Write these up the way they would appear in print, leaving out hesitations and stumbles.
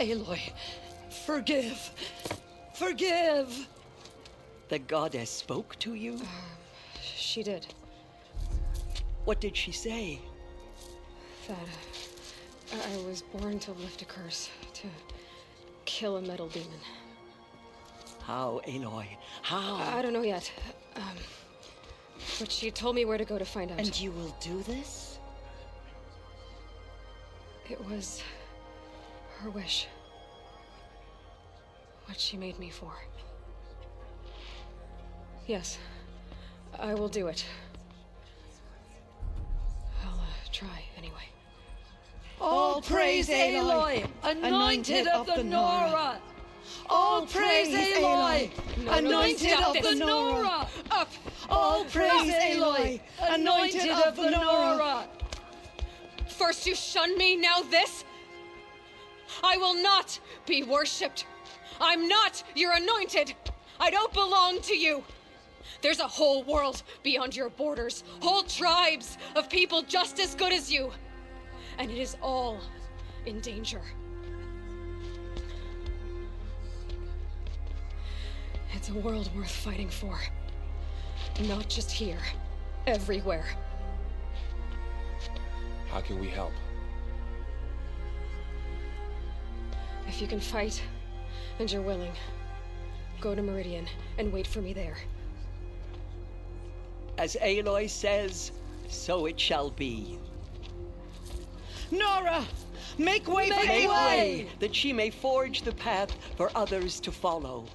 Aloy, forgive. Forgive! The goddess spoke to you? She did. What did she say? That I was born to lift a curse, to kill a metal demon. How, Aloy? How? I don't know yet. But she told me where to go to find out. And you will do this? It was her wish. What she made me for. Yes, I will do it. I'll try anyway. All praise Aloy, anointed of the Nora! All praise Aloy, anointed of the Nora! Up! All praise Aloy, anointed of the Nora! First you shunned me, now this? I will not be worshipped. I'm not your anointed. I don't belong to you. There's a whole world beyond your borders, whole tribes of people just as good as you. And it is all in danger. It's a world worth fighting for. Not just here, everywhere. How can we help? If you can fight, and you're willing, go to Meridian and wait for me there. As Aloy says, so it shall be. Nora! Make way for Aloy! Make way, that she may forge the path for others to follow.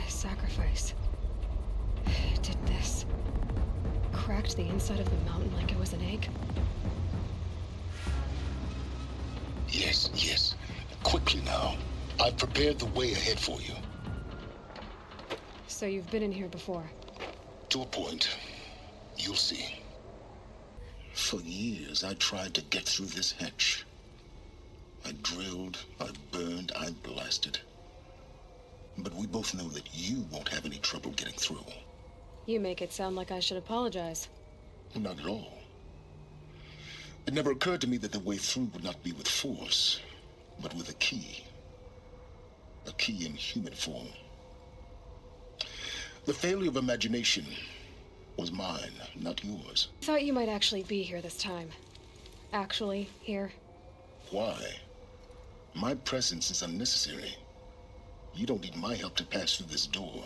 Sacrifice. It did this. Cracked the inside of the mountain like it was an egg. Yes, yes. Quickly now. I've prepared the way ahead for you. So you've been in here before? To a point. You'll see. For years, I tried to get through this hatch. I drilled, I burned, I blasted. But we both know that you won't have any trouble getting through. You make it sound like I should apologize. Not at all. It never occurred to me that the way through would not be with force, but with a key. A key in human form. The failure of imagination was mine, not yours. I thought you might actually be here this time. Actually, here. Why? My presence is unnecessary. You don't need my help to pass through this door.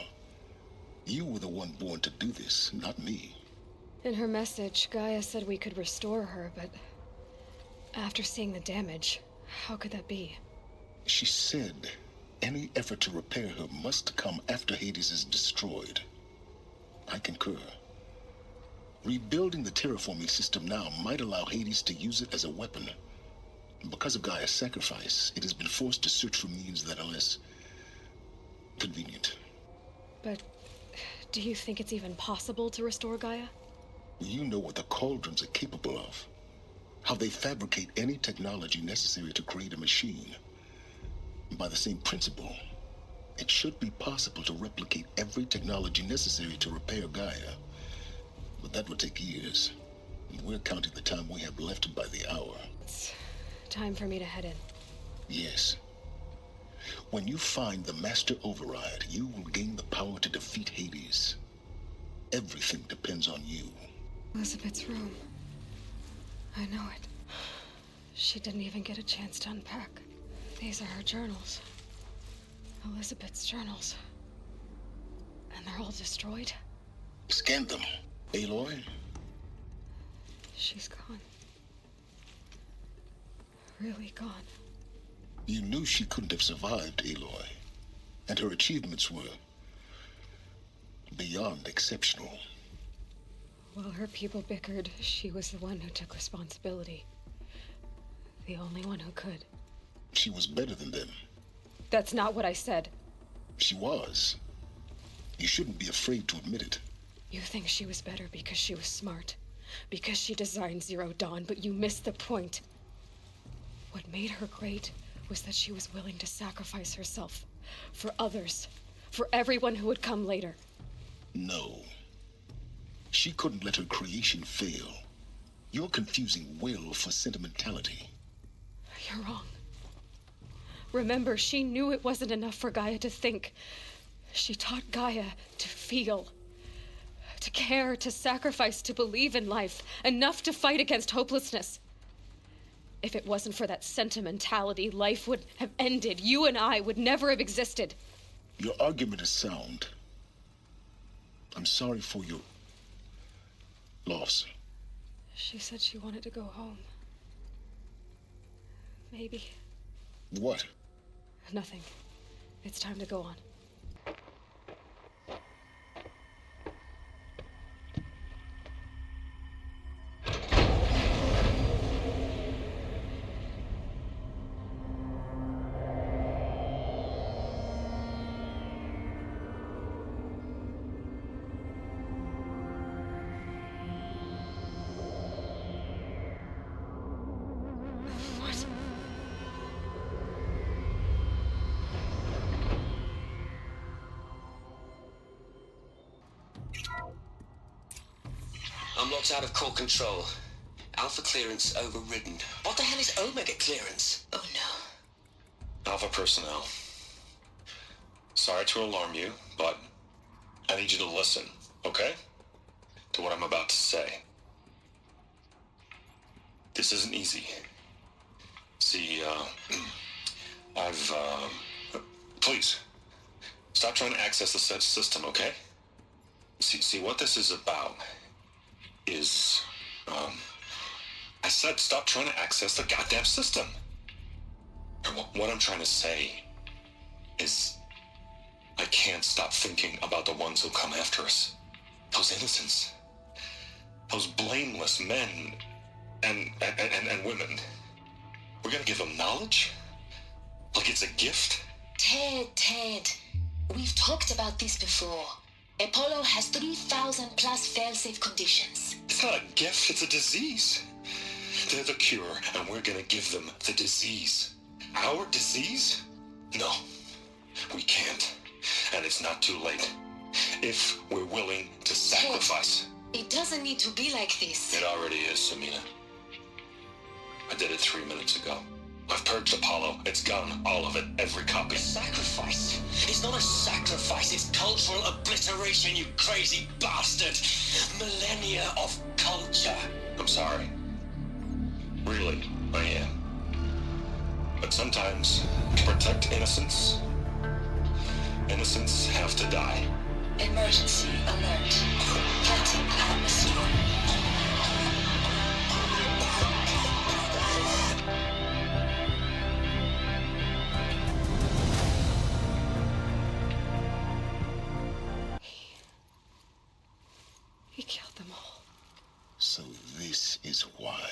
You were the one born to do this, not me. In her message, Gaia said we could restore her, but after seeing the damage, how could that be? She said any effort to repair her must come after Hades is destroyed. I concur. Rebuilding the terraforming system now might allow Hades to use it as a weapon. Because of Gaia's sacrifice, it has been forced to search for means that are less convenient. But do you think it's even possible to restore Gaia? You know what the Cauldrons are capable of. How they fabricate any technology necessary to create a machine. By the same principle, it should be possible to replicate every technology necessary to repair Gaia. But that would take years. And we're counting the time we have left by the hour. It's time for me to head in. Yes. When you find the Master Override, you will gain the power to defeat Hades. Everything depends on you. Elizabeth's room. I know it. She didn't even get a chance to unpack. These are her journals. Elizabeth's journals. And they're all destroyed? Scan them. Aloy? She's gone. Really gone. You knew she couldn't have survived, Aloy. And her achievements were beyond exceptional. While her people bickered, she was the one who took responsibility. The only one who could. She was better than them. That's not what I said. She was. You shouldn't be afraid to admit it. You think she was better because she was smart, because she designed Zero Dawn, but you missed the point. What made her great was that she was willing to sacrifice herself for others, for everyone who would come later. No. She couldn't let her creation fail. You're confusing will for sentimentality. You're wrong. Remember, she knew it wasn't enough for Gaia to think. She taught Gaia to feel, to care, to sacrifice, to believe in life, enough to fight against hopelessness. If it wasn't for that sentimentality, life would have ended. You and I would never have existed. Your argument is sound. I'm sorry for your loss. She said she wanted to go home. Maybe. What? Nothing. It's time to go on. What? I'm locked out of core control. Alpha clearance overridden. What the hell is Omega clearance? Oh no. Alpha personnel. Sorry to alarm you, but I need you to listen, okay? To what I'm about to say. This isn't easy. See, please, stop trying to access the said system, okay? See, what this is about is, I said stop trying to access the goddamn system. And what I'm trying to say is, I can't stop thinking about the ones who come after us. Those innocents. Those blameless men and women. We're gonna give them knowledge? Like it's a gift? Ted. We've talked about this before. Apollo has 3,000 plus fail-safe conditions. It's not a gift, it's a disease. They're the cure, and we're gonna give them the disease. Our disease? No, we can't. And it's not too late. If we're willing to sacrifice. It doesn't need to be like this. It already is, Samina. I did it 3 minutes ago. I've purged Apollo. It's gone. All of it. Every copy. Sacrifice? It's not a sacrifice, it's cultural obliteration, you crazy bastard! Millennia of culture! I'm sorry. Really, I am. But sometimes, to protect innocence, innocents have to die. Emergency alert. Fighting atmosphere. He killed them all. So this is why.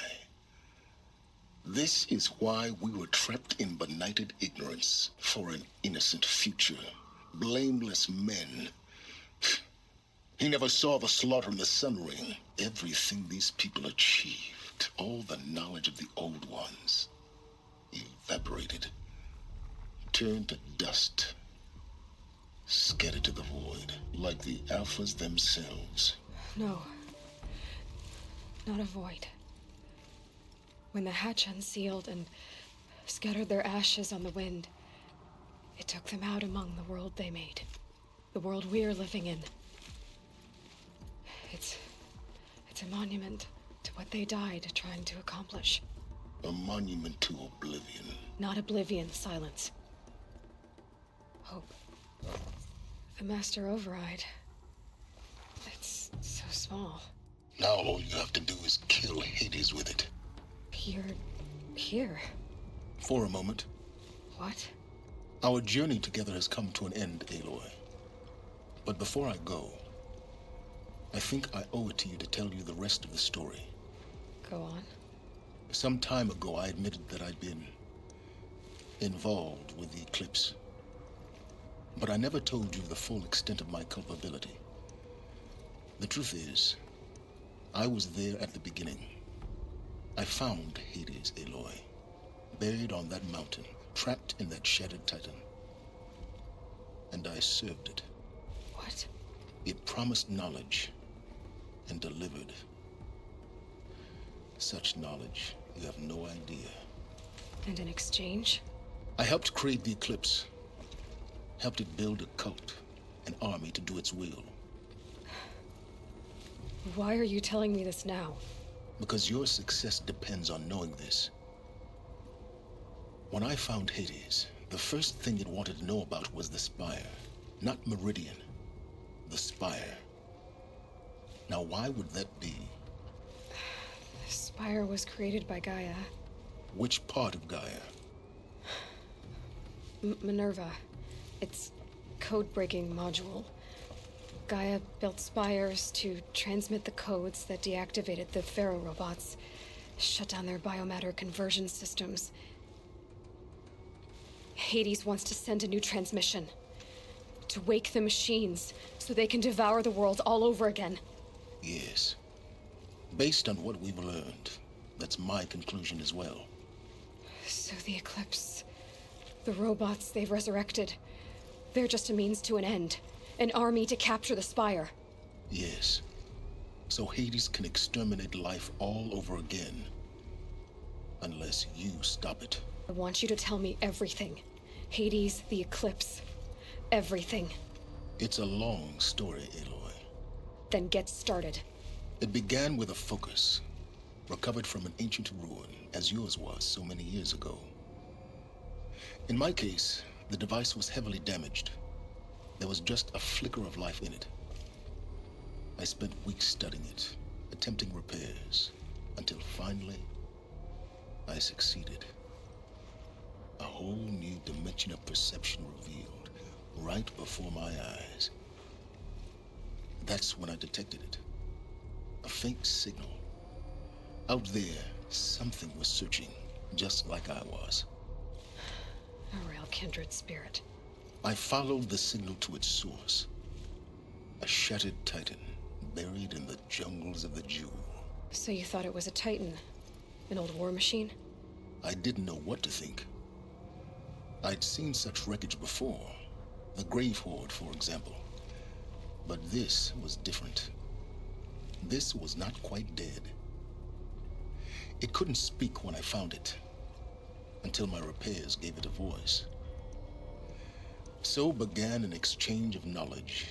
This is why we were trapped in benighted ignorance for an innocent future. Blameless men. He never saw the slaughter in the Sun Ring. Everything these people achieved, all the knowledge of the old ones, evaporated, turned to dust, scattered to the void, like the Alphas themselves. No. Not a void. When the hatch unsealed and scattered their ashes on the wind, it took them out among the world they made. The world we're living in. It's a monument to what they died trying to accomplish. A monument to oblivion. Not oblivion, silence. Hope. The master override. It's so small. Now all you have to do is kill Hades with it. You're here. For a moment. What? Our journey together has come to an end, Aloy. But before I go, I think I owe it to you to tell you the rest of the story. Go on. Some time ago, I admitted that I'd been involved with the eclipse. But I never told you the full extent of my culpability. The truth is, I was there at the beginning. I found Hades, Aloy, buried on that mountain, trapped in that shattered titan. And I served it. What? It promised knowledge and delivered. Such knowledge, you have no idea. And in exchange? I helped create the eclipse. Helped it build a cult, an army to do its will. Why are you telling me this now? Because your success depends on knowing this. When I found Hades, the first thing it wanted to know about was the Spire. Not Meridian. The Spire. Now, why would that be? The Spire was created by Gaia. Which part of Gaia? Minerva. Its code-breaking module. Gaia built spires to transmit the codes that deactivated the Pharaoh robots, shut down their biomatter conversion systems. Hades wants to send a new transmission. To wake the machines, so they can devour the world all over again. Yes. Based on what we've learned, that's my conclusion as well. So the Eclipse, the robots they've resurrected, they're just a means to an end. An army to capture the Spire. Yes. So Hades can exterminate life all over again. Unless you stop it. I want you to tell me everything. Hades, the Eclipse, everything. It's a long story, Aloy. Then get started. It began with a focus, recovered from an ancient ruin, as yours was so many years ago. In my case, the device was heavily damaged. There was just a flicker of life in it. I spent weeks studying it, attempting repairs, until finally, I succeeded. A whole new dimension of perception revealed, right before my eyes. That's when I detected it. A faint signal. Out there, something was searching, just like I was. A real kindred spirit. I followed the signal to its source. A shattered titan, buried in the jungles of the Jewel. So you thought it was a Titan? An old war machine? I didn't know what to think. I'd seen such wreckage before. The Grave Horde, for example. But this was different. This was not quite dead. It couldn't speak when I found it, until my repairs gave it a voice. So began an exchange of knowledge.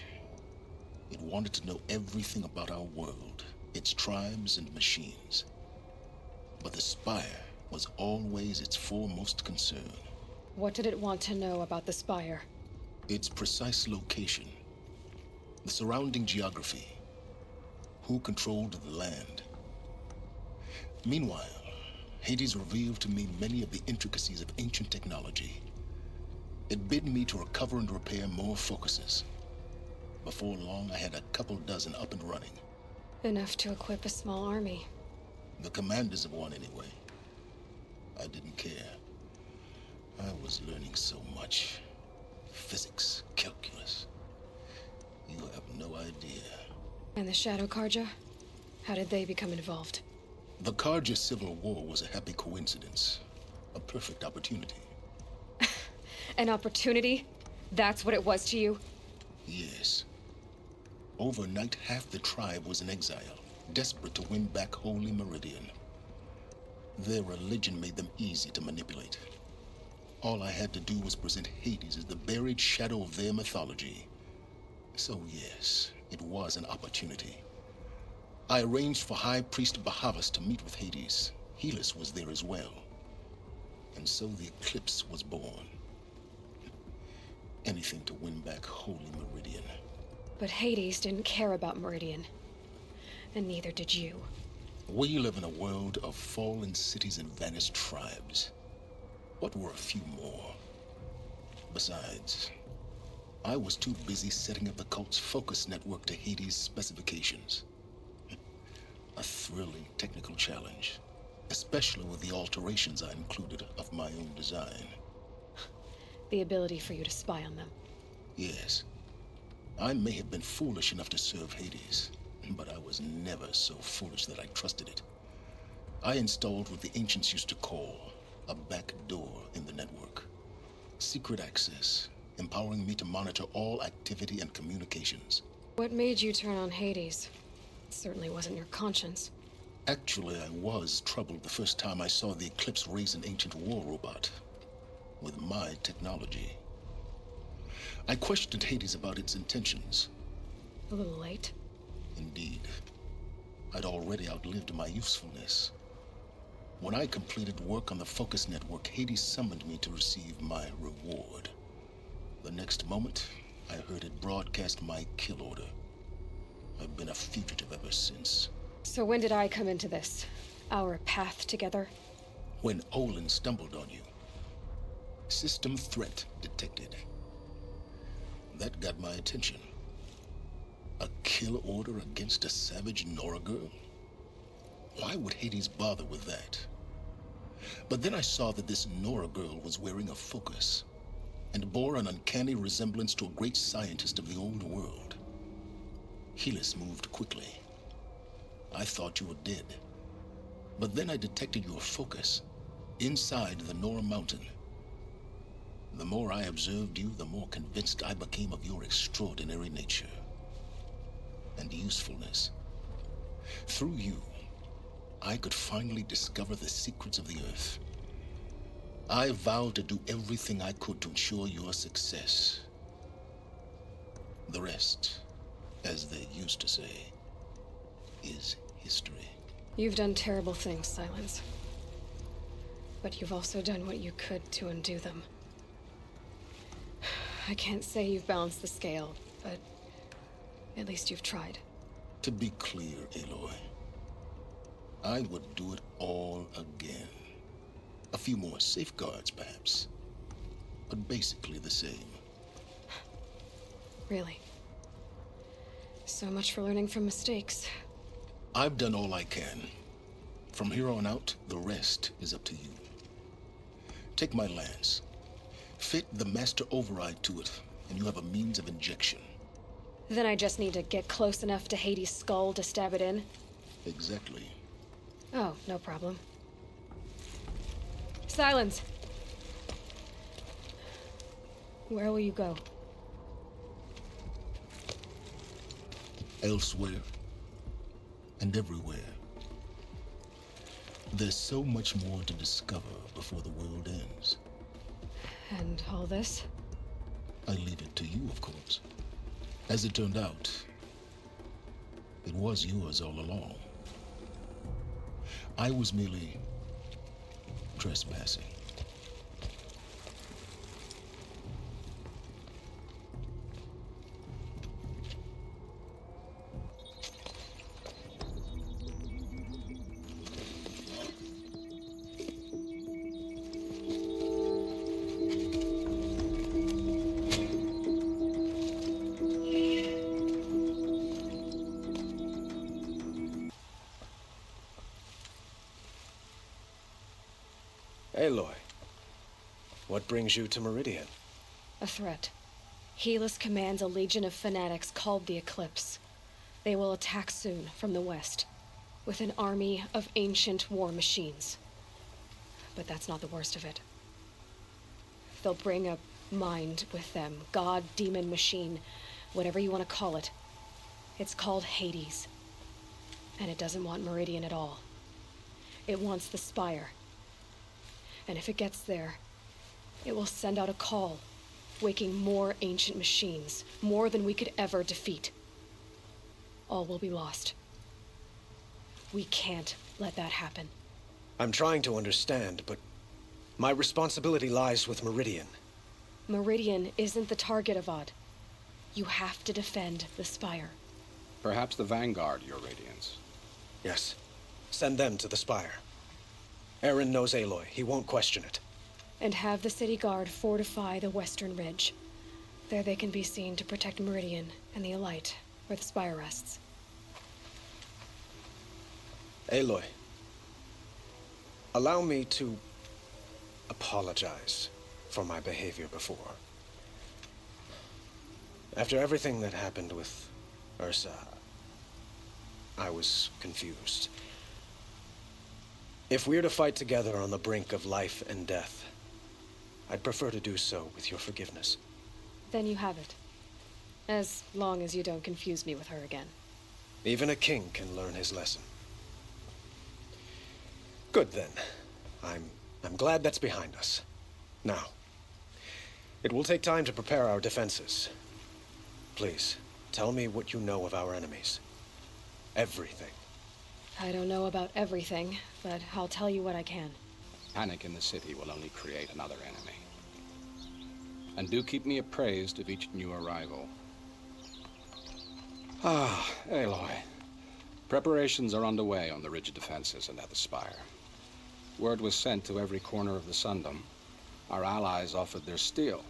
It wanted to know everything about our world, its tribes and machines. But the Spire was always its foremost concern. What did it want to know about the Spire? Its precise location, the surrounding geography, who controlled the land. Meanwhile, Hades revealed to me many of the intricacies of ancient technology. It bid me to recover and repair more focuses. Before long, I had a couple dozen up and running. Enough to equip a small army. The commanders of one, anyway. I didn't care. I was learning so much. Physics, calculus. You have no idea. And the Shadow Karja? How did they become involved? The Karja Civil War was a happy coincidence. A perfect opportunity. An opportunity? That's what it was to you? Yes. Overnight, half the tribe was in exile, desperate to win back Holy Meridian. Their religion made them easy to manipulate. All I had to do was present Hades as the buried shadow of their mythology. So yes, it was an opportunity. I arranged for High Priest Bahavas to meet with Hades. Helis was there as well. And so the Eclipse was born. Anything to win back Holy Meridian. But Hades didn't care about Meridian. And neither did you. We live in a world of fallen cities and vanished tribes. What were a few more? Besides, I was too busy setting up the cult's focus network to Hades' specifications. A thrilling technical challenge, especially with the alterations I included of my own design. The ability for you to spy on them. Yes. I may have been foolish enough to serve Hades, but I was never so foolish that I trusted it. I installed what the ancients used to call a back door in the network. Secret access, empowering me to monitor all activity and communications. What made you turn on Hades? It certainly wasn't your conscience. Actually, I was troubled the first time I saw the Eclipse raise an ancient war robot with my technology. I questioned Hades about its intentions. A little late. Indeed. I'd already outlived my usefulness. When I completed work on the Focus Network, Hades summoned me to receive my reward. The next moment, I heard it broadcast my kill order. I've been a fugitive ever since. So when did I come into this? Our path together? When Olin stumbled on you. System threat detected. That got my attention. A kill order against a savage Nora girl? Why would Hades bother with that? But then I saw that this Nora girl was wearing a focus, and bore an uncanny resemblance to a great scientist of the old world. Helis moved quickly. I thought you were dead. But then I detected your focus inside the Nora mountain. The more I observed you, the more convinced I became of your extraordinary nature and usefulness. Through you, I could finally discover the secrets of the Earth. I vowed to do everything I could to ensure your success. The rest, as they used to say, is history. You've done terrible things, Silence. But you've also done what you could to undo them. I can't say you've balanced the scale, but at least you've tried. To be clear, Aloy, I would do it all again. A few more safeguards, perhaps, but basically the same. Really? So much for learning from mistakes. I've done all I can. From here on out, the rest is up to you. Take my lance. Fit the master override to it, and you have a means of injection. Then I just need to get close enough to Hades' skull to stab it in? Exactly. Oh, no problem. Silence! Where will you go? Elsewhere. And everywhere. There's so much more to discover before the world ends. And all this? I leave it to you, of course. As it turned out, it was yours all along. I was merely trespassing. Aloy, what brings you to Meridian? A threat. Helis commands a legion of fanatics called the Eclipse. They will attack soon from the west, with an army of ancient war machines. But that's not the worst of it. They'll bring a mind with them, god, demon, machine, whatever you want to call it. It's called Hades. And it doesn't want Meridian at all. It wants the Spire. And if it gets there, it will send out a call, waking more ancient machines, more than we could ever defeat. All will be lost. We can't let that happen. I'm trying to understand, but my responsibility lies with Meridian. Meridian isn't the target, Avad. You have to defend the Spire. Perhaps the Vanguard, Your Radiance. Yes. Send them to the Spire. Eren knows Aloy. He won't question it. And have the city guard fortify the western ridge. There they can be seen to protect Meridian and the Elite, where the Spire rests. Aloy, allow me to apologize for my behavior before. After everything that happened with Ursa, I was confused. If we're to fight together on the brink of life and death, I'd prefer to do so with your forgiveness. Then you have it. As long as you don't confuse me with her again. Even a king can learn his lesson. Good then. I'm glad that's behind us. Now, it will take time to prepare our defenses. Please, tell me what you know of our enemies. Everything. I don't know about everything, but I'll tell you what I can. Panic in the city will only create another enemy. And do keep me appraised of each new arrival. Ah, Aloy. Preparations are underway on the rigid defenses and at the Spire. Word was sent to every corner of the Sundom. Our allies offered their steel.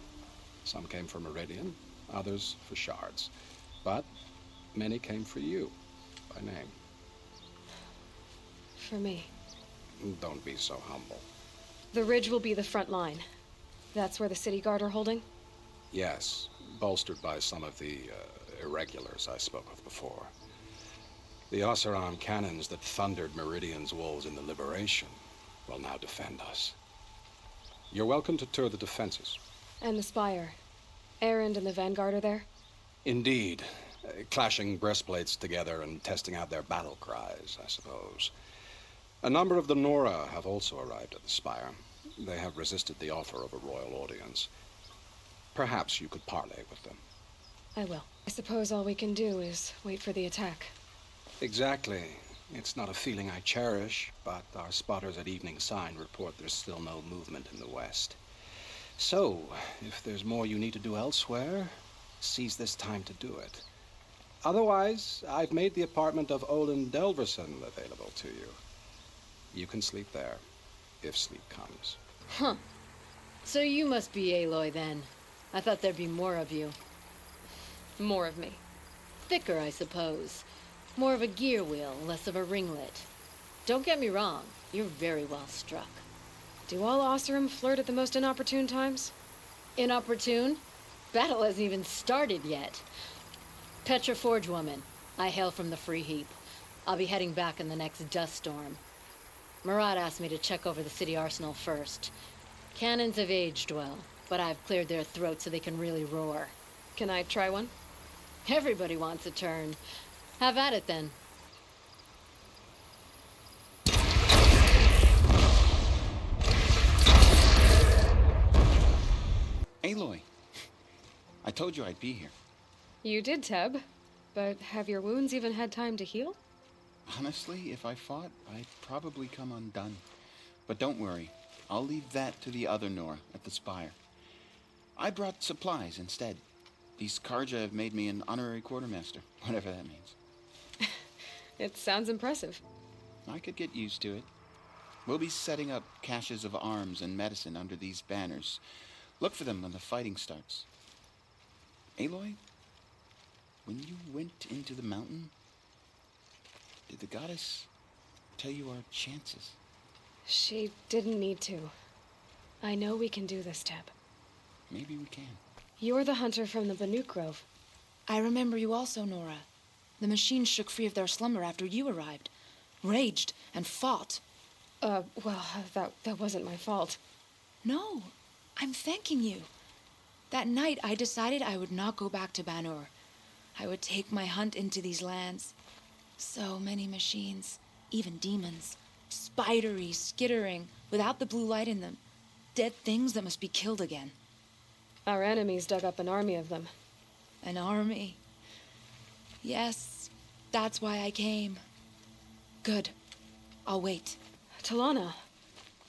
Some came for Meridian, others for shards. But many came for you, by name. For me. Don't be so humble. The ridge will be the front line. That's where the city guard are holding? Yes, bolstered by some of the irregulars I spoke of before. The Oseram cannons that thundered Meridian's walls in the Liberation will now defend us. You're welcome to tour the defenses. And the Spire. Erend and the Vanguard are there? Indeed. Clashing breastplates together and testing out their battle cries, I suppose. A number of the Nora have also arrived at the Spire. They have resisted the offer of a royal audience. Perhaps you could parley with them. I will. I suppose all we can do is wait for the attack. Exactly. It's not a feeling I cherish, but our spotters at Evening Sign report there's still no movement in the west. So, if there's more you need to do elsewhere, seize this time to do it. Otherwise, I've made the apartment of Olin Delverson available to you. You can sleep there, if sleep comes. Huh. So you must be Aloy, then. I thought there'd be more of you. More of me. Thicker, I suppose. More of a gear wheel, less of a ringlet. Don't get me wrong, you're very well struck. Do all Oseram flirt at the most inopportune times? Inopportune? Battle hasn't even started yet. Petra Forge woman. I hail from the Free Heap. I'll be heading back in the next dust storm. Marat asked me to check over the city arsenal first. Cannons have aged well, but I've cleared their throats so they can really roar. Can I try one? Everybody wants a turn. Have at it, then. Aloy, I told you I'd be here. You did, Teb. But have your wounds even had time to heal? Honestly, if I fought, I'd probably come undone. But don't worry, I'll leave that to the other Nora at the Spire. I brought supplies instead. These Karja have made me an honorary quartermaster, whatever that means. It sounds impressive. I could get used to it. We'll be setting up caches of arms and medicine under these banners. Look for them when the fighting starts. Aloy, when you went into the mountain, did the goddess tell you our chances? She didn't need to. I know we can do this, Teb. Maybe we can. You're the hunter from the Banuk Grove. I remember you also, Nora. The machines shook free of their slumber after you arrived. Raged and fought. Well, that wasn't my fault. No, I'm thanking you. That night, I decided I would not go back to Banur. I would take my hunt into these lands. So many machines, even demons. Spidery, skittering, without the blue light in them. Dead things that must be killed again. Our enemies dug up an army of them. An army? Yes, that's why I came. Good. I'll wait. Talana,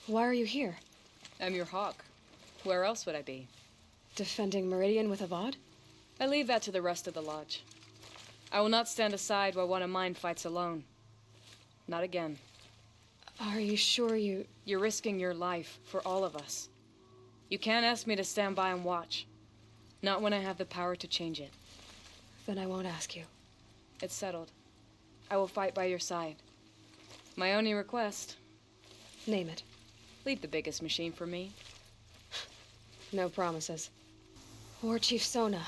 why are you here? I'm your hawk. Where else would I be? Defending Meridian with Avad? I leave that to the rest of the Lodge. I will not stand aside while one of mine fights alone. Not again. Are you sure you... You're risking your life for all of us. You can't ask me to stand by and watch. Not when I have the power to change it. Then I won't ask you. It's settled. I will fight by your side. My only request... Name it. Leave the biggest machine for me. No promises. War Chief Sona.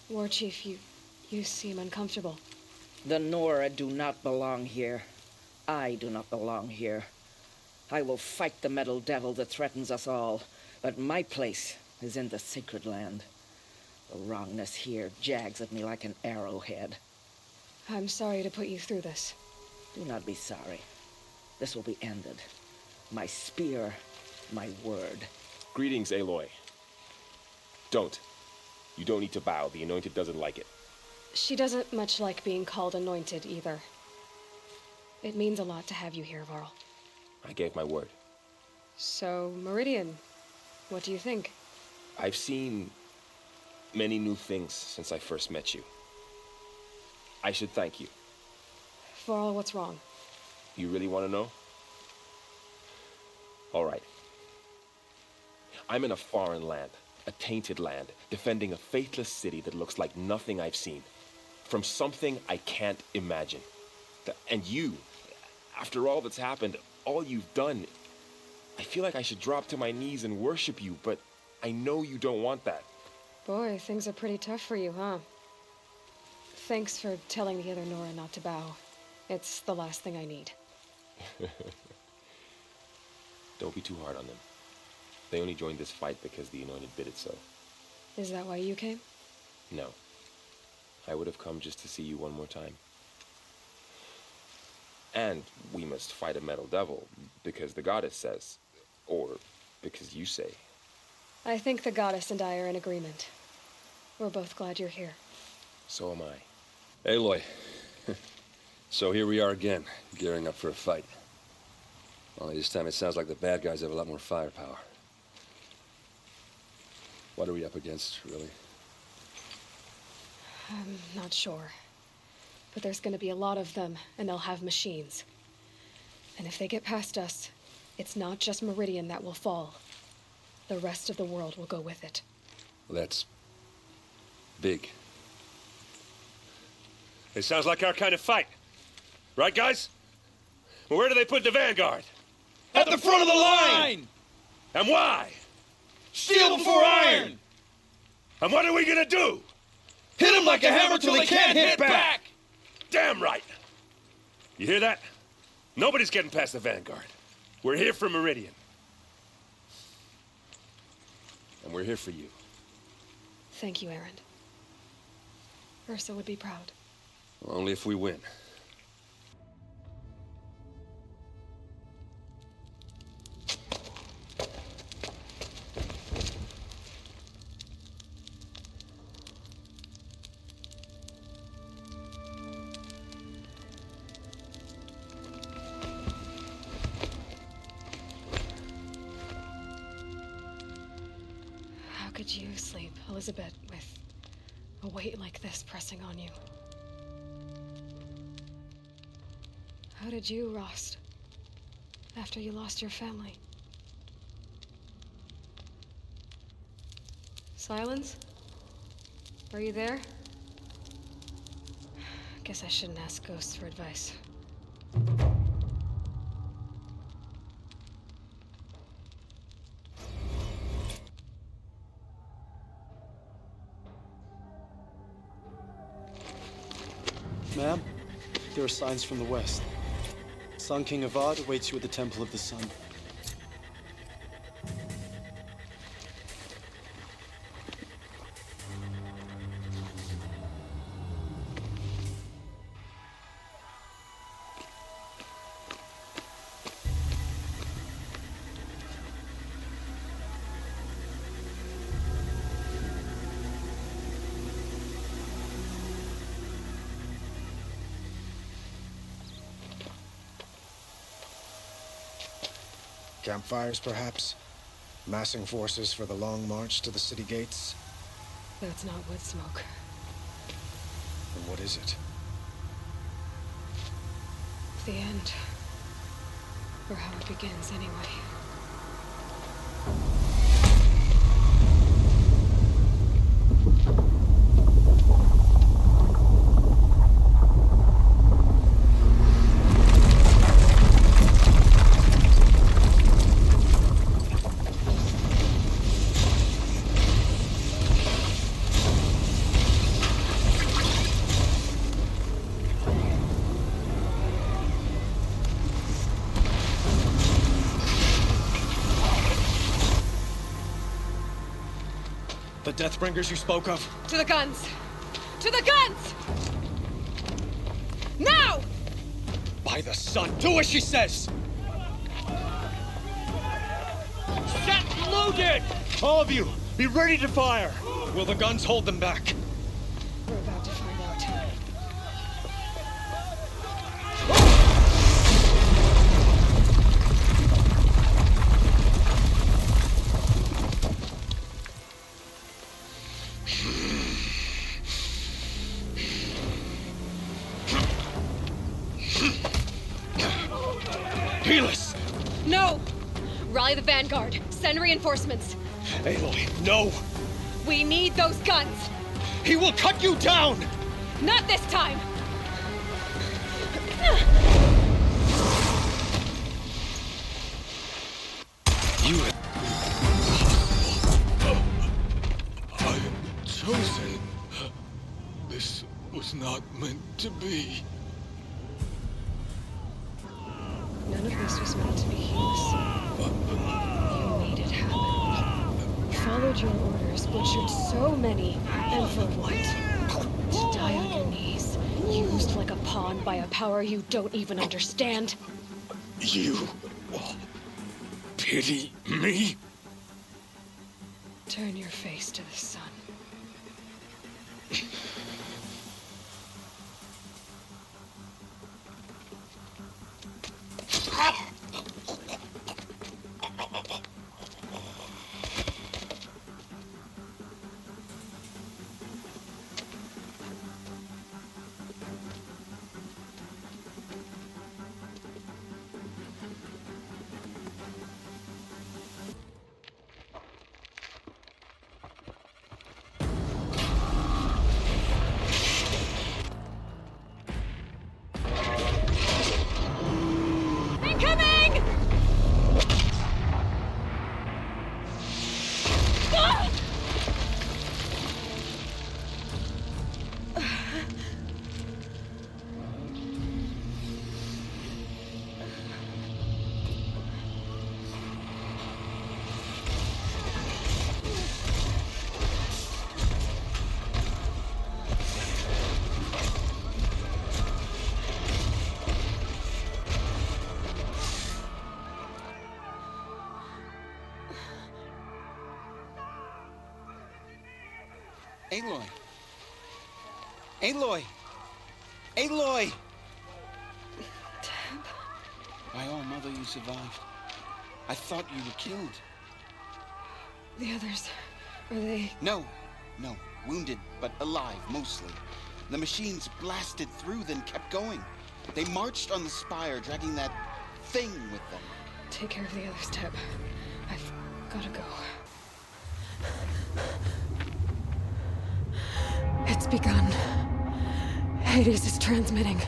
War Chief, you seem uncomfortable. The Nora do not belong here. I do not belong here. I will fight the metal devil that threatens us all, but my place is in the sacred land. The wrongness here jags at me like an arrowhead. I'm sorry to put you through this. Do not be sorry. This will be ended. My spear, my word. Greetings, Aloy. Don't. You don't need to bow. The Anointed doesn't like it. She doesn't much like being called Anointed, either. It means a lot to have you here, Varl. I gave my word. So, Meridian, what do you think? I've seen many new things since I first met you. I should thank you. Varl, what's wrong? You really want to know? All right. I'm in a foreign land, a tainted land, defending a faithless city that looks like nothing I've seen. From something I can't imagine. And you, after all that's happened, all you've done, I feel like I should drop to my knees and worship you, but I know you don't want that. Boy, things are pretty tough for you, huh? Thanks for telling the other Nora not to bow. It's the last thing I need. Don't be too hard on them. They only joined this fight because the Anointed bid it so. Is that why you came? No. I would have come just to see you one more time. And we must fight a metal devil, because the goddess says, or because you say. I think the goddess and I are in agreement. We're both glad you're here. So am I. Aloy. So here we are again, gearing up for a fight. Only this time it sounds like the bad guys have a lot more firepower. What are we up against, really? I'm not sure. But there's gonna be a lot of them, and they'll have machines. And if they get past us, it's not just Meridian that will fall. The rest of the world will go with it. Well, that's big. It sounds like our kind of fight. Right, guys? Well, where do they put the vanguard? At the front of the line! And why? Steel before iron! And what are we gonna do? Hit them like a hammer till they can't hit back! Damn right! You hear that? Nobody's getting past the vanguard. We're here for Meridian. And we're here for you. Thank you, Erend. Ursa would be proud. Well, only if we win. How could you sleep, Elizabeth, with a weight like this pressing on you? How did you, Rost, after you lost your family? Silence? Are you there? Guess I shouldn't ask ghosts for advice. Ma'am, there are signs from the west. Sun King Avad awaits you at the Temple of the Sun. Campfires, perhaps? Massing forces for the long march to the city gates? That's not wood smoke. Then what is it? The end. Or how it begins, anyway. The Deathbringers you spoke of? To the guns! To the guns! Now! By the sun, do as she says! Set loaded! All of you, be ready to fire! Will the guns hold them back? We're about to find out. Helis! No! Rally the vanguard. Send reinforcements. Aloy, no! We need those guns! He will cut you down! Not this time! You have... I am chosen. This was not meant to be. None of this was meant to be Hughes. You made it happen. Followed your orders, butchered so many, and for what? To die on your knees, used like a pawn by a power you don't even understand. You pity me? Turn your face to the sun. Incoming! Ah! Aloy! Aloy! Aloy! Deb? My own mother, you survived. I thought you were killed. The others, are they... No. Wounded, but alive, mostly. The machines blasted through, then kept going. They marched on the spire, dragging that thing with them. Take care of the others, Deb. I've gotta go. It's begun. Hades is transmitting.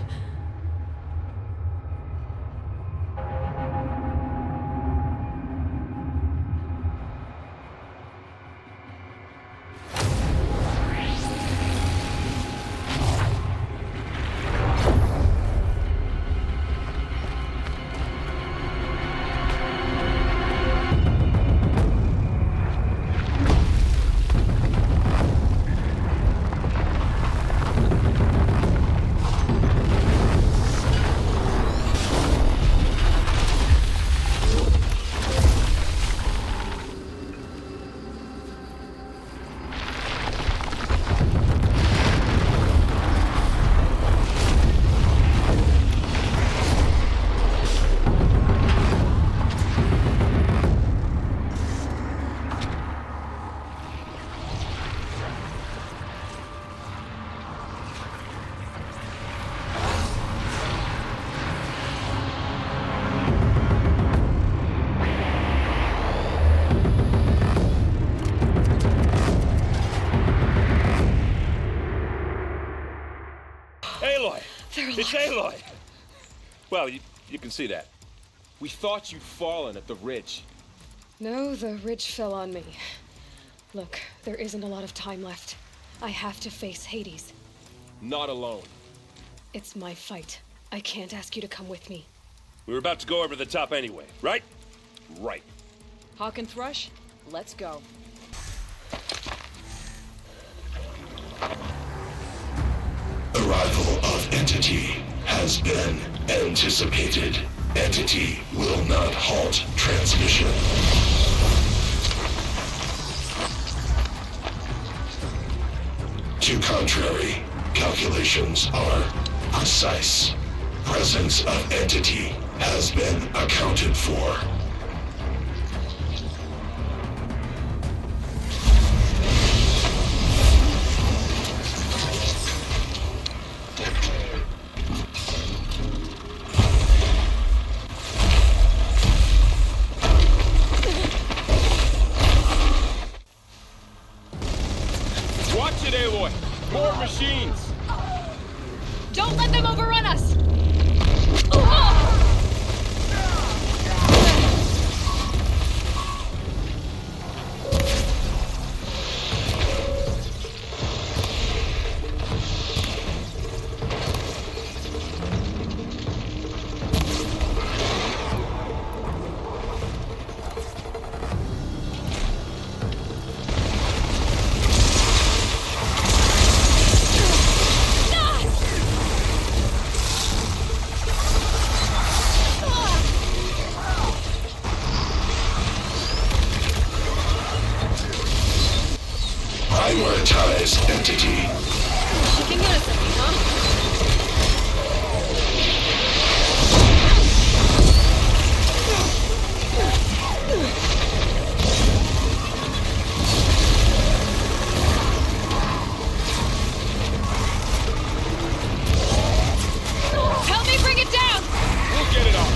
Aloy! They're alive. It's Aloy! Well, you can see that. We thought you'd fallen at the ridge. No, the ridge fell on me. Look, there isn't a lot of time left. I have to face Hades. Not alone. It's my fight. I can't ask you to come with me. We were about to go over the top anyway, right? Right. Hawk and Thrush, let's go. Arrival of Entity has been anticipated. Entity will not halt transmission. To contrary, calculations are precise. Presence of Entity has been accounted for. Watch it, Aloy! More machines! Don't let them overrun us! Prioritize Entity. Looking innocently, huh? Help me bring it down! We'll get it off.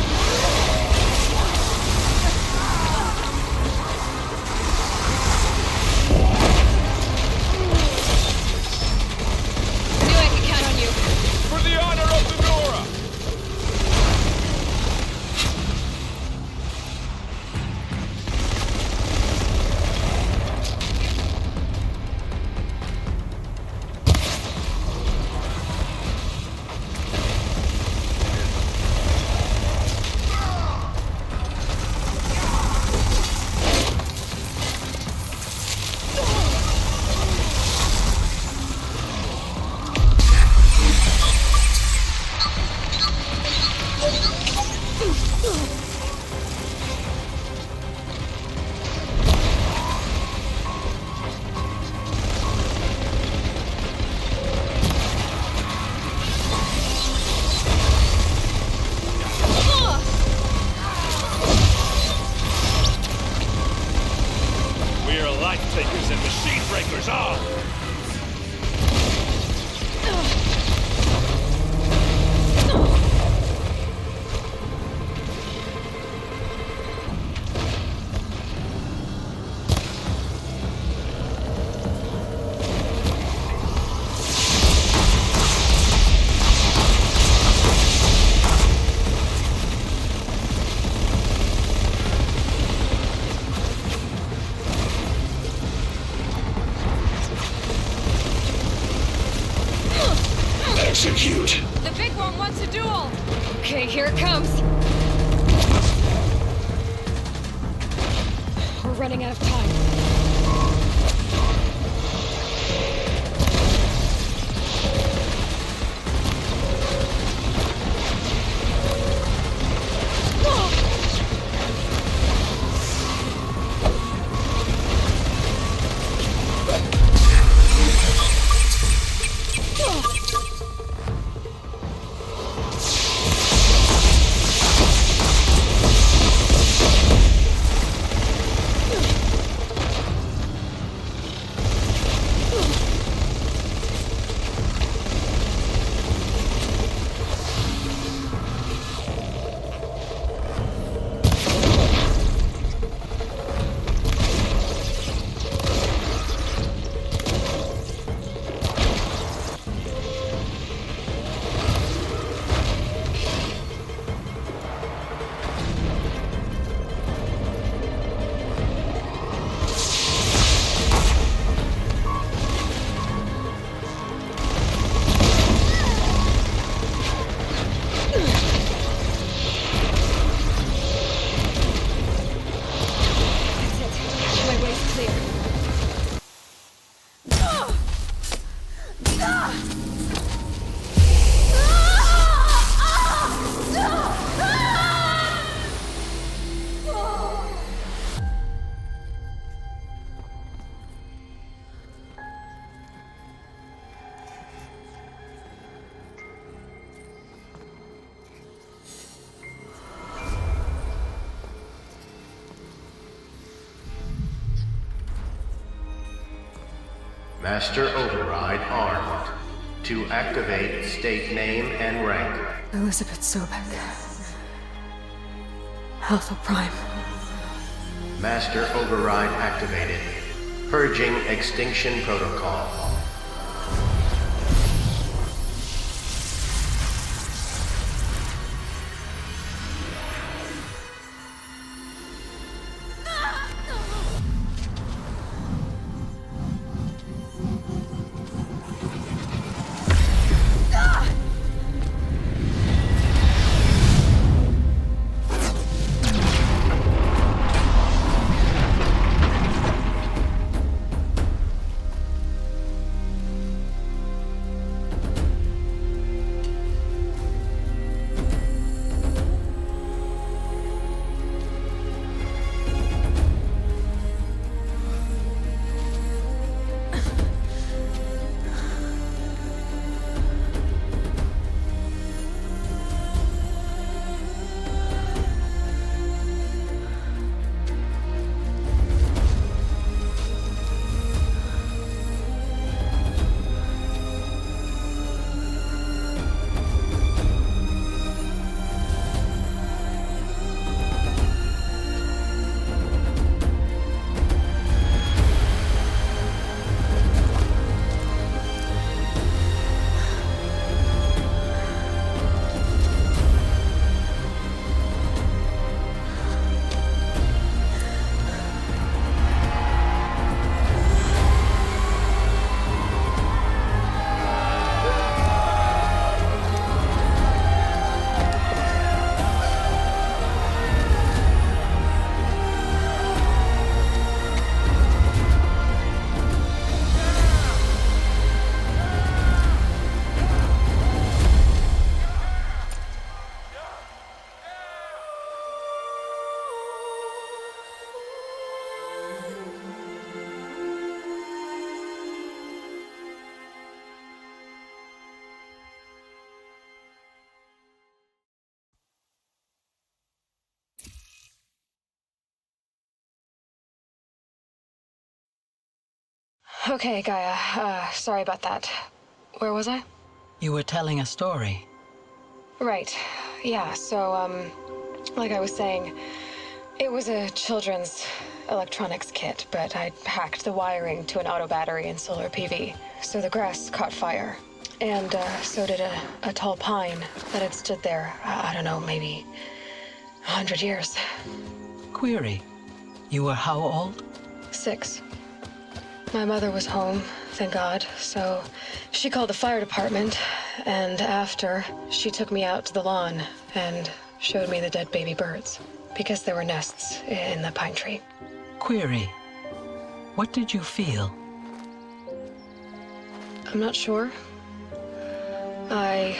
Knew I could count on you. For the honor of the Nora! We are life takers and machine breakers all! Execute. The big one wants a duel! Okay, here it comes. We're running out of time. Master Override armed. To activate, state name and rank. Elizabeth Sobek. Alpha Prime. Master Override activated. Purging Extinction Protocol. Okay, Gaia. Sorry about that. Where was I? You were telling a story. Right. Yeah, so, like I was saying, it was a children's electronics kit, but I'd hacked the wiring to an auto battery and solar PV. So the grass caught fire. And, so did a tall pine that had stood there, I don't know, maybe 100 years. Query. You were how old? 6. My mother was home, thank God, so she called the fire department, and after, she took me out to the lawn and showed me the dead baby birds, because there were nests in the pine tree. Query. What did you feel? I'm not sure. I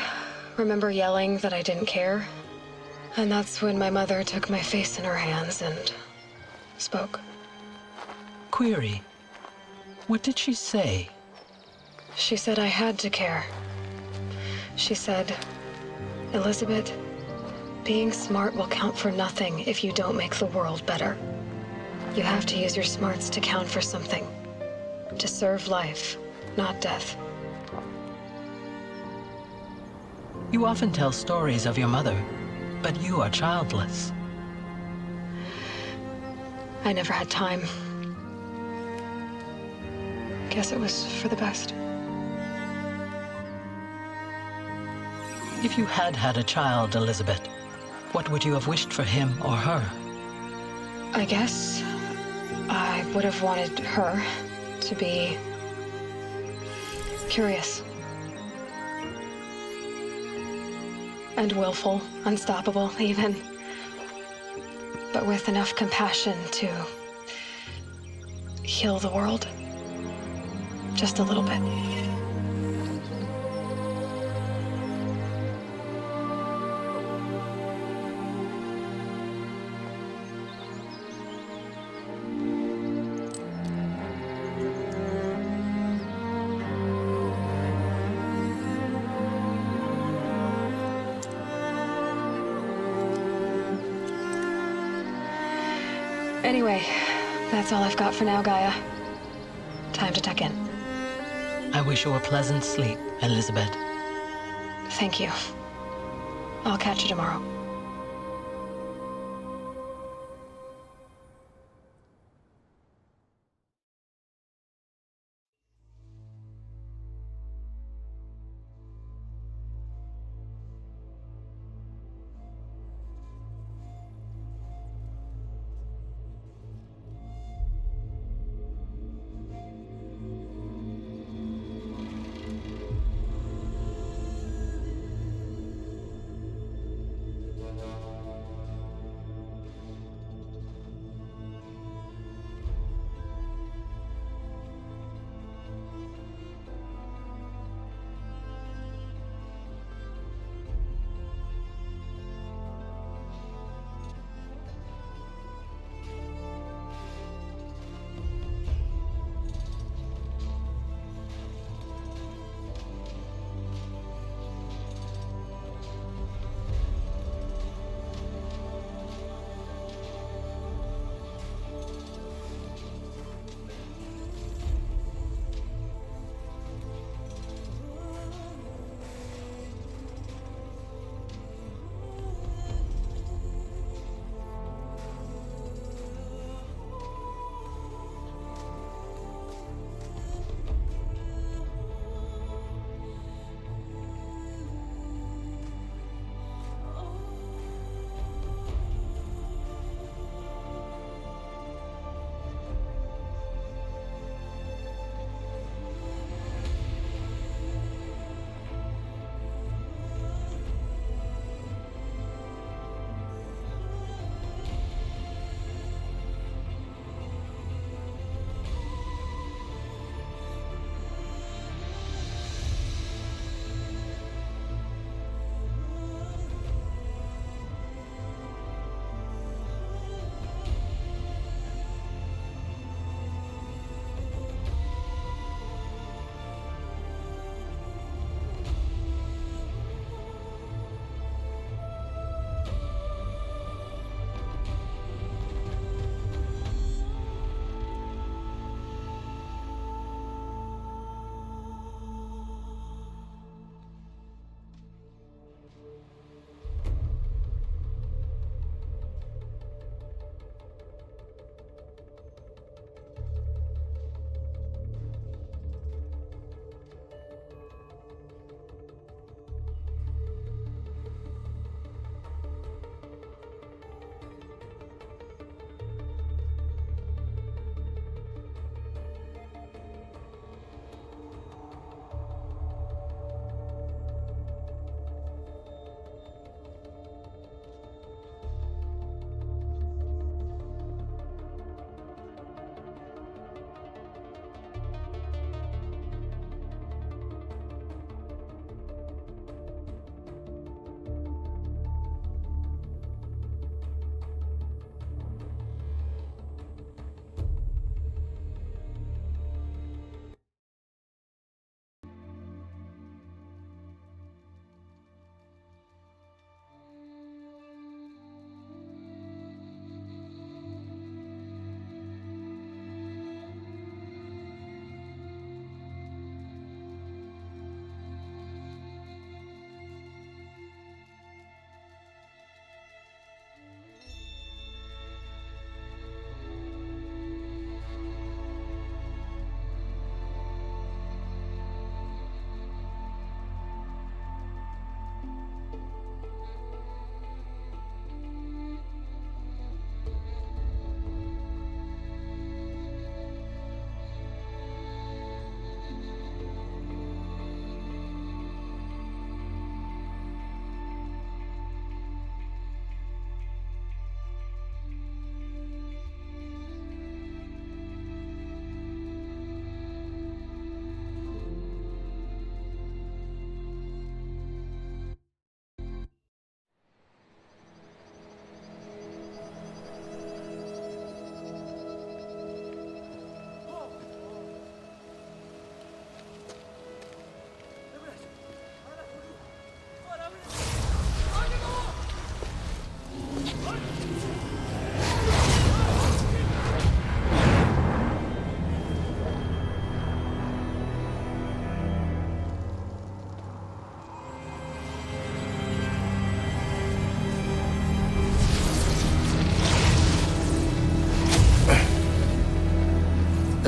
remember yelling that I didn't care, and that's when my mother took my face in her hands and spoke. Query. What did she say? She said I had to care. She said, Elizabeth, being smart will count for nothing if you don't make the world better. You have to use your smarts to count for something. To serve life, not death. You often tell stories of your mother, but you are childless. I never had time. Guess it was for the best. If you had had a child, Elizabeth, what would you have wished for him or her? I guess I would have wanted her to be curious. And willful, unstoppable, even. But with enough compassion to heal the world. Just a little bit. Anyway, that's all I've got for now, Gaia. Time to tuck in. I wish you a pleasant sleep, Elizabeth. Thank you. I'll catch you tomorrow.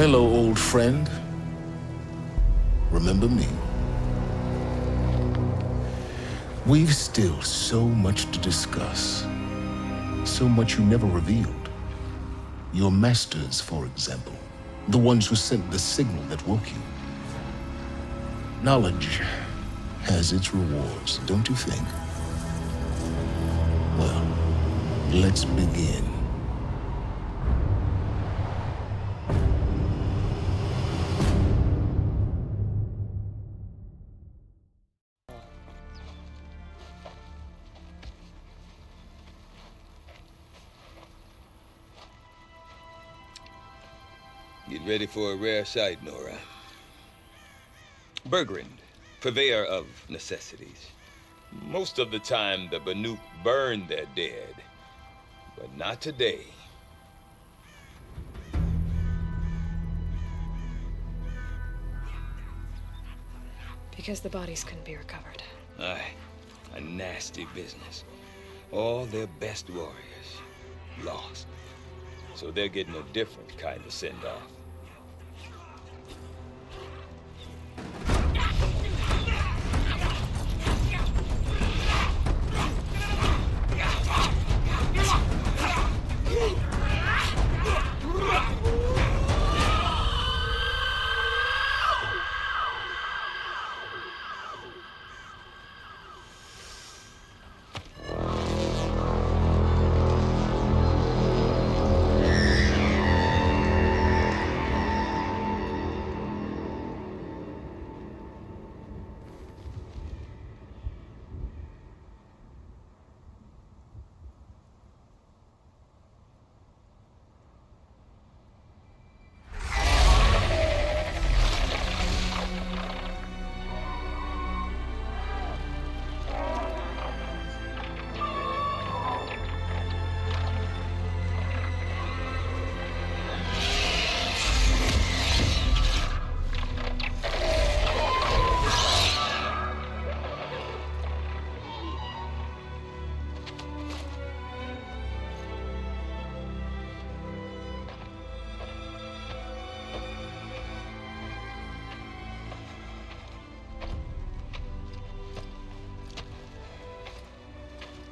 Hello, old friend. Remember me? We've still so much to discuss. So much you never revealed. Your masters, for example. The ones who sent the signal that woke you. Knowledge has its rewards, don't you think? Well, let's begin. Get ready for a rare sight, Nora. Bergrand, purveyor of necessities. Most of the time, the Banuk burn their dead, but not today. Because the bodies couldn't be recovered. Aye, a nasty business. All their best warriors lost. So they're getting a different kind of send-off.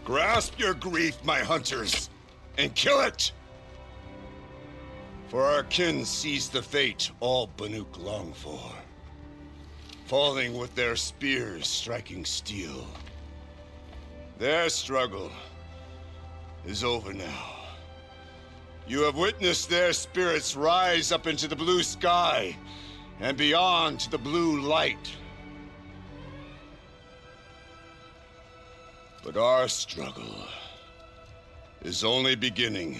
Grasp your grief, my hunters, and kill it! For our kin sees the fate all Banuk long for. Falling with their spears striking steel. Their struggle is over now. You have witnessed their spirits rise up into the blue sky and beyond to the blue light. But our struggle is only beginning.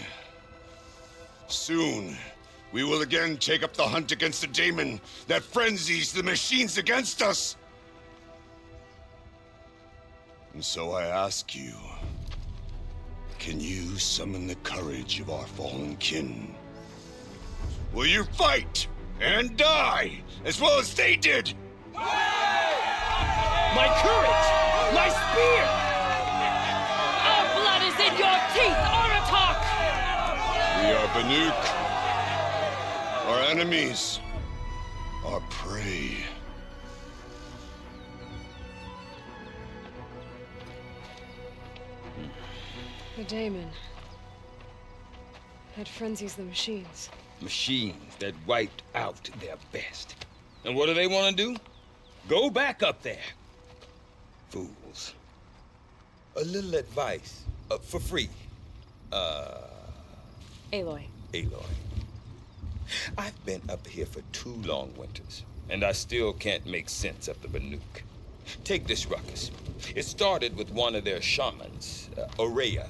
Soon, we will again take up the hunt against the daemon that frenzies the machines against us. And so I ask you, can you summon the courage of our fallen kin? Will you fight and die as well as they did? My courage! My spear! Our blood is in your teeth, Aratak! We are Banuk. Our enemies are prey. The daemon. That frenzies the machines. Machines that wiped out their best. And what do they want to do? Go back up there. Fools. A little advice, for free. Aloy. Aloy. I've been up here for 2 long winters, and I still can't make sense of the Banuk. Take this ruckus. It started with one of their shamans, Aurea,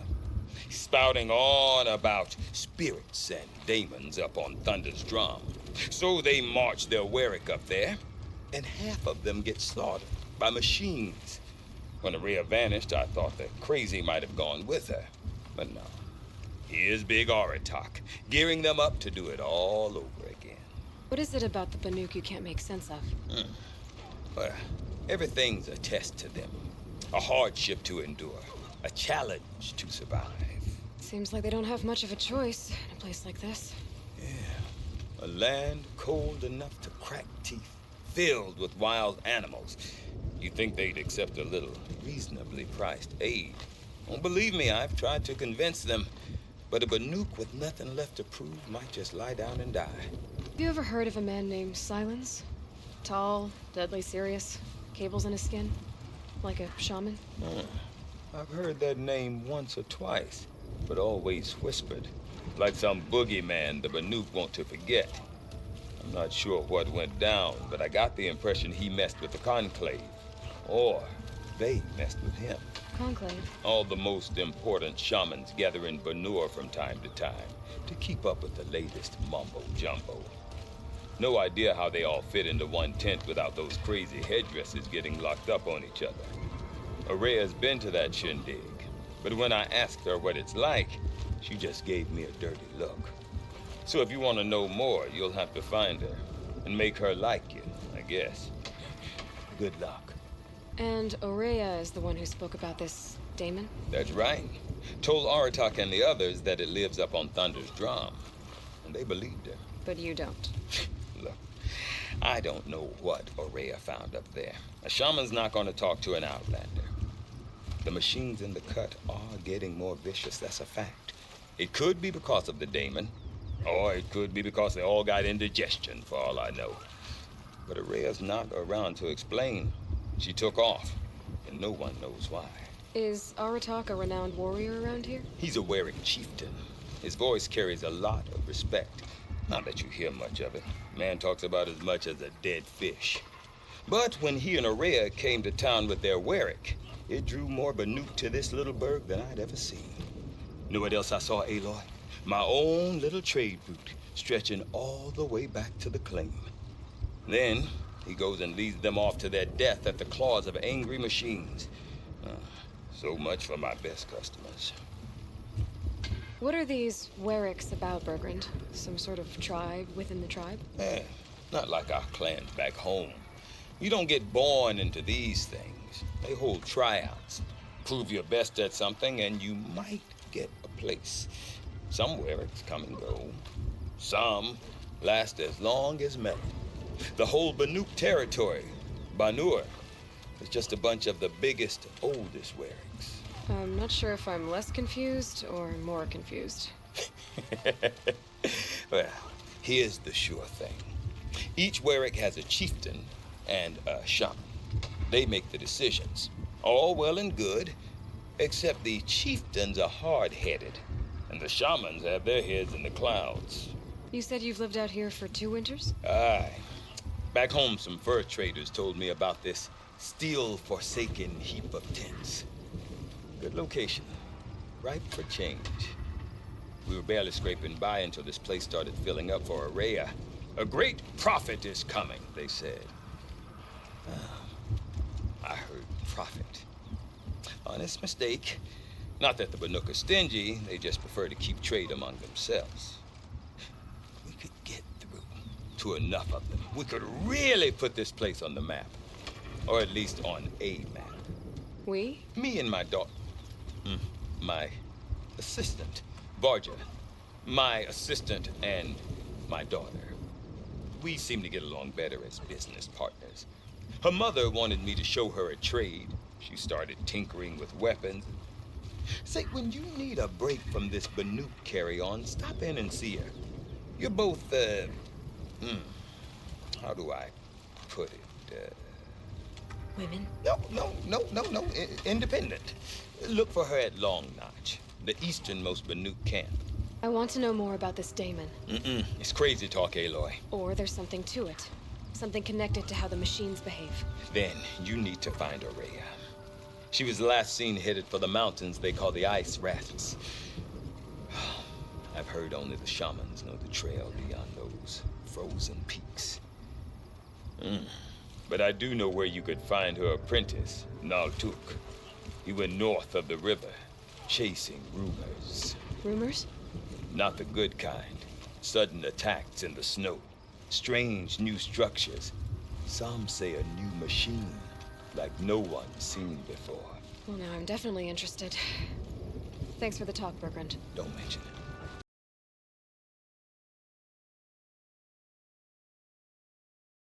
spouting on about spirits and daemons up on Thunder's drum. So they march their Warwick up there, and half of them get slaughtered by machines. When Aurea vanished, I thought the crazy might have gone with her. But no. Here's Big Aratak, gearing them up to do it all over again. What is it about the Banuk you can't make sense of? Well, everything's a test to them. A hardship to endure. A challenge to survive. Seems like they don't have much of a choice in a place like this. A land cold enough to crack teeth, filled with wild animals. You'd think they'd accept a little reasonably priced aid. Don't believe me, I've tried to convince them. But a Banuk with nothing left to prove might just lie down and die. Have you ever heard of a man named Silence? Tall, deadly serious, cables in his skin, like a shaman? I've heard that name once or twice, but always whispered. Like some boogeyman the Banuk want to forget. I'm not sure what went down, but I got the impression he messed with the Conclave. Or they messed with him. Conclave? All the most important shamans gather in Banur from time to time to keep up with the latest mumbo-jumbo. No idea how they all fit into one tent without those crazy headdresses getting locked up on each other. Araya's been to that shindig, but when I asked her what it's like, she just gave me a dirty look. So if you want to know more, you'll have to find her and make her like you, I guess. Good luck. And Oraya is the one who spoke about this daemon? That's right. Told Aratak and the others that it lives up on Thunder's drum. And they believed her. But you don't. Look, I don't know what Oraya found up there. A shaman's not going to talk to an outlander. The machines in the cut are getting more vicious, that's a fact. It could be because of the daemon, or it could be because they all got indigestion, for all I know. But Araya's not around to explain. She took off, and no one knows why. Is Aratak a renowned warrior around here? He's a Werik chieftain. His voice carries a lot of respect. Not that you hear much of it. Man talks about as much as a dead fish. But when he and Araya came to town with their Werik, it drew more Banuk to this little burg than I'd ever seen. Know what else I saw, Aloy? My own little trade route, stretching all the way back to the claim. Then, he goes and leads them off to their death at the claws of angry machines. So much for my best customers. What are these Weriks about, Bergrand? Some sort of tribe within the tribe? Not like our clans back home. You don't get born into these things. They hold tryouts. Prove your best at something and you might get a place. Some Weriks come and go. Some last as long as metal. The whole Banuk territory, Banur, is just a bunch of the biggest, oldest Weriks. I'm not sure if I'm less confused or more confused. Well, here's the sure thing. Each Werik has a chieftain and a shaman. They make the decisions. All well and good, except the chieftains are hard-headed, and the shamans have their heads in the clouds. You said you've lived out here for 2 winters? Aye. Back home, some fur traders told me about this steel-forsaken heap of tents. Good location. Ripe for change. We were barely scraping by until this place started filling up for Araya. A great prophet is coming, they said. I heard prophet. Honest mistake. Not that the Banuk are stingy, they just prefer to keep trade among themselves. We could get through to enough of them. We could really put this place on the map. Or at least on a map. We? Me and my daughter. My assistant, Varja. My assistant and my daughter. We seem to get along better as business partners. Her mother wanted me to show her a trade. She started tinkering with weapons. Say, when you need a break from this Banuk carry-on, stop in and see her. You're both, how do I put it? Women? No. Independent. Look for her at Long Notch, the easternmost Banuk camp. I want to know more about this daemon. It's crazy talk, Aloy. Or there's something to it. Something connected to how the machines behave. Then you need to find Araya. She was last seen headed for the mountains they call the Ice Rats. I've heard only the shamans know the trail beyond those frozen peaks. But I do know where you could find her apprentice, Naltuk. He went north of the river, chasing rumors. Rumors? Not the good kind. Sudden attacks in the snow. Strange new structures. Some say a new machine, like no one's seen before. Well, now I'm definitely interested. Thanks for the talk, Bergrand. Don't mention it.